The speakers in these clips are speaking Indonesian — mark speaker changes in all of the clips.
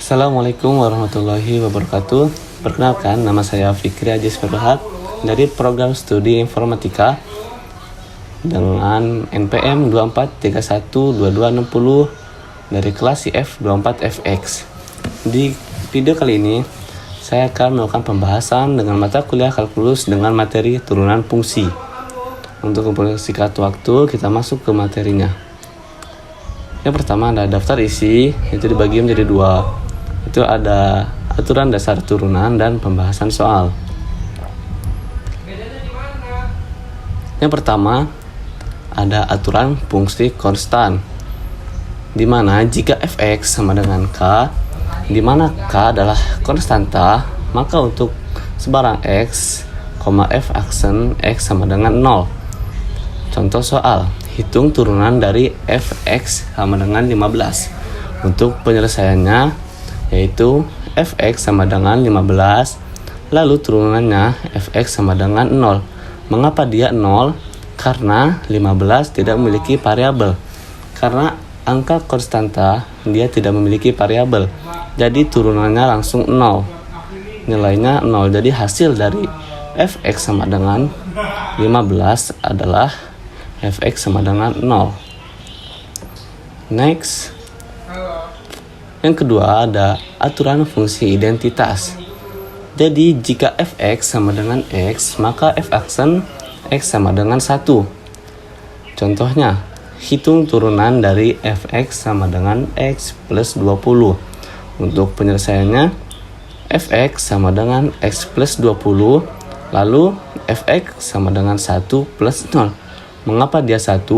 Speaker 1: Assalamualaikum warahmatullahi wabarakatuh. Perkenalkan, nama saya Fikri Ajis Ferhat dari program studi informatika dengan NPM 24312260 dari kelas IF 24FX. Di video kali ini saya akan melakukan pembahasan dengan mata kuliah kalkulus dengan materi turunan fungsi. Untuk mempersingkat waktu, kita masuk ke materinya. Yang pertama ada daftar isi, itu dibagi menjadi dua. Itu ada aturan dasar turunan dan pembahasan soal. Yang pertama ada aturan fungsi konstan, di mana jika fx sama dengan k, di mana k adalah konstanta, maka untuk sebarang x, f aksen x sama dengan 0. Contoh soal, hitung turunan dari fx sama dengan 15. Untuk penyelesaiannya yaitu fx sama dengan 15, lalu turunannya fx sama dengan 0. Mengapa dia 0? Karena 15 tidak memiliki variabel. Karena angka konstanta dia tidak memiliki variabel, jadi turunannya langsung 0. Nilainya 0. Jadi hasil dari fx sama dengan 15 adalah fx sama dengan 0. Next. Yang kedua ada aturan fungsi identitas. Jadi jika fx sama dengan x, maka f aksen x sama dengan 1. Contohnya, hitung turunan dari fx sama dengan x plus 20. Untuk penyelesaiannya, fx sama dengan x plus 20, lalu fx sama dengan 1 plus 0. Mengapa dia 1?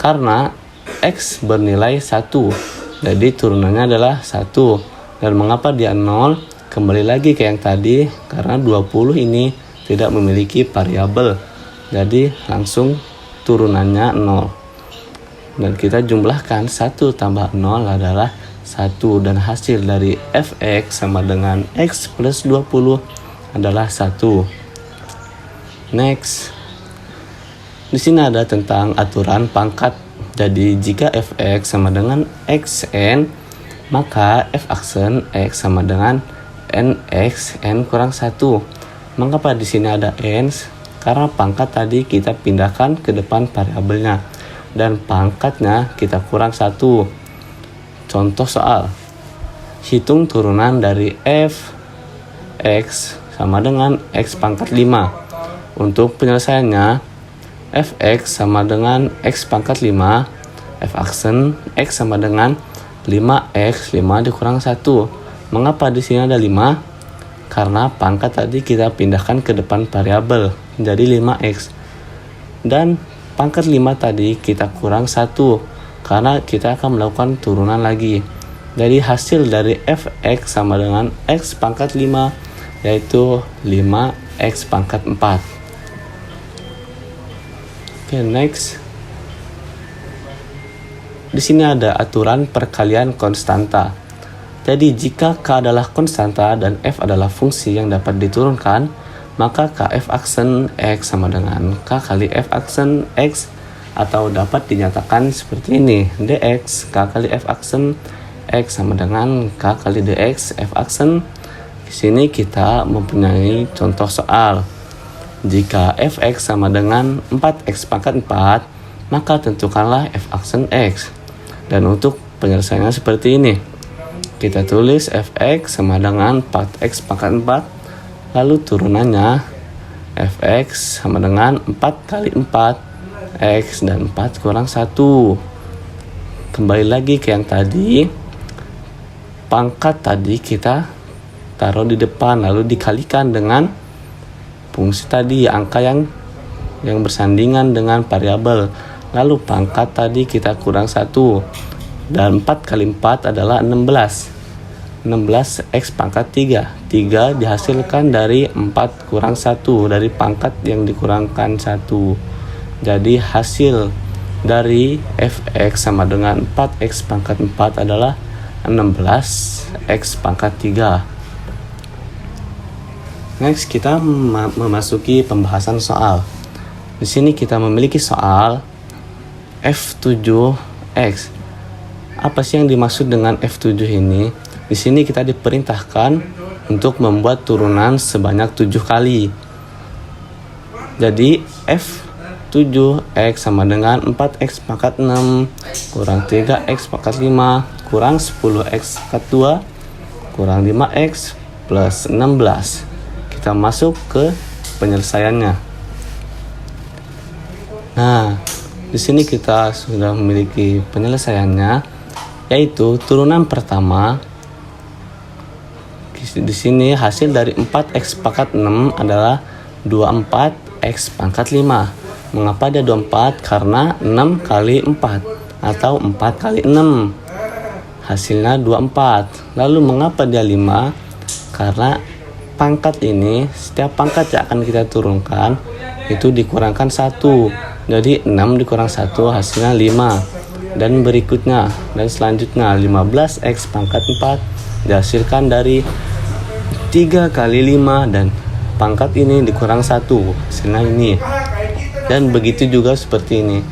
Speaker 1: Karena x bernilai 1. Jadi turunannya adalah 1. Dan mengapa dia 0? Kembali lagi ke yang tadi, karena 20 ini tidak memiliki variabel. Jadi langsung turunannya 0. Dan kita jumlahkan 1 tambah 0 adalah 1. Dan hasil dari fx sama dengan x plus 20 adalah 1. Next. Di sini ada tentang aturan pangkat. Jadi jika fx sama dengan xn, maka f aksen x sama dengan nx n kurang 1. Mengapa di sini ada n? Karena pangkat tadi kita pindahkan ke depan variabelnya dan pangkatnya kita kurang 1. Contoh soal, hitung turunan dari f x sama dengan x pangkat 5. Untuk penyelesaiannya, fx sama dengan x pangkat 5, f aksen x sama dengan 5x, 5 dikurang 1. Mengapa di sini ada 5? Karena pangkat tadi kita pindahkan ke depan variabel, jadi 5x. Dan pangkat 5 tadi kita kurang 1, karena kita akan melakukan turunan lagi. Jadi hasil dari fx sama dengan x pangkat 5, yaitu 5x pangkat 4. Oke, next. Di sini ada aturan perkalian konstanta. Jadi jika k adalah konstanta dan f adalah fungsi yang dapat diturunkan, maka kf aksen x sama dengan k kali f aksen x, atau dapat dinyatakan seperti ini, dx k kali f aksen x sama dengan k kali dx f aksen. Di sini kita mempunyai contoh soal. Jika fx sama dengan 4x pangkat 4, maka tentukanlah f aksen x. Dan untuk penyelesaiannya seperti ini. Kita tulis fx sama dengan 4x pangkat 4, lalu turunannya fx sama dengan 4 kali 4, x dan 4 kurang 1. Kembali lagi ke yang tadi, pangkat tadi kita taruh di depan, lalu dikalikan dengan fungsi tadi, angka yang bersandingan dengan variabel. Lalu pangkat tadi kita kurang 1. Dan 4 kali 4 adalah 16. 16x pangkat 3. 3 dihasilkan dari 4 kurang 1, dari pangkat yang dikurangkan 1. Jadi hasil dari fx sama dengan 4x pangkat 4 adalah 16x pangkat 3. Next, kita memasuki pembahasan soal. Di sini kita memiliki soal F7X. Apa sih yang dimaksud dengan F7 ini? Di sini kita diperintahkan untuk membuat turunan sebanyak 7 kali. Jadi F7X sama dengan 4X pangkat 6 kurang 3X pangkat 5 kurang 10X pangkat 2 kurang 5X plus 16. Kita masuk ke penyelesaiannya. Nah, di sini kita sudah memiliki penyelesaiannya, yaitu turunan pertama. Di sini hasil dari 4X pangkat 6 adalah 24X pangkat 5. Mengapa dia 24? Karena 6 kali 4 atau 4 kali 6. Hasilnya 24. Lalu mengapa dia 5? Karena pangkat ini, setiap pangkat yang akan kita turunkan itu dikurangkan 1. Jadi 6 dikurang 1 hasilnya 5. Dan berikutnya dan selanjutnya 15X pangkat 4 dihasilkan dari 3 kali 5 dan pangkat ini dikurang 1 hasilnya ini. Dan begitu juga seperti ini.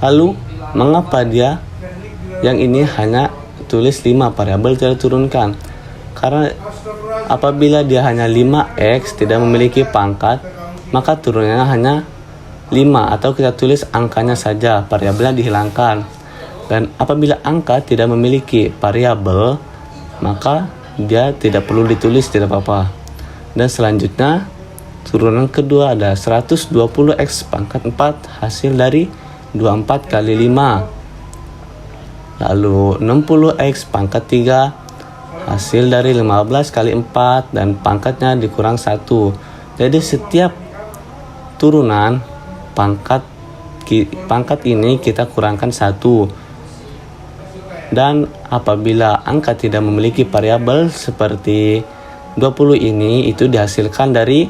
Speaker 1: Lalu mengapa dia yang ini hanya tulis 5 variabel tidak turunkan? Karena apabila dia hanya 5X tidak memiliki pangkat, maka turunannya hanya 5 atau kita tulis angkanya saja, variabelnya dihilangkan. Dan apabila angka tidak memiliki variabel, maka dia tidak perlu ditulis, tidak apa-apa. Dan selanjutnya turunan kedua ada 120X pangkat 4 hasil dari 24 kali 5. Lalu 60X pangkat 3 hasil dari 15 kali 4 dan pangkatnya dikurang 1. Jadi setiap turunan pangkat ini kita kurangkan 1. Dan apabila angka tidak memiliki variabel seperti 20 ini, itu dihasilkan dari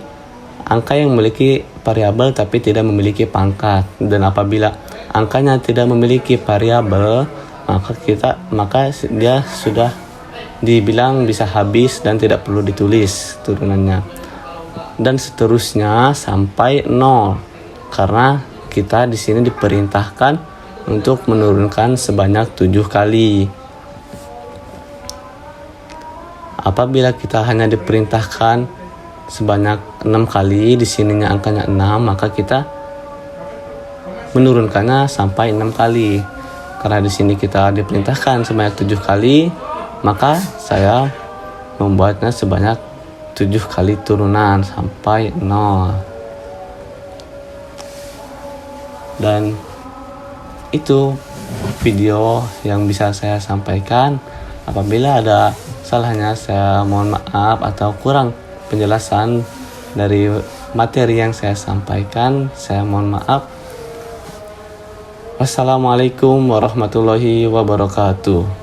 Speaker 1: angka yang memiliki variabel tapi tidak memiliki pangkat. Dan apabila angkanya tidak memiliki variabel, maka dia sudah dibilang bisa habis dan tidak perlu ditulis turunannya. Dan seterusnya sampai 0. Karena kita di sini diperintahkan untuk menurunkan sebanyak 7 kali. Apabila kita hanya diperintahkan sebanyak 6 kali, di sininya angkanya 6, maka kita menurunkannya sampai 6 kali. Karena di sini kita diperintahkan sebanyak 7 kali, maka saya membuatnya sebanyak 7 kali turunan sampai 0. Dan itu video yang bisa saya sampaikan. Apabila ada salahnya, saya mohon maaf, atau kurang penjelasan dari materi yang saya sampaikan, saya mohon maaf. Wassalamualaikum warahmatullahi wabarakatuh.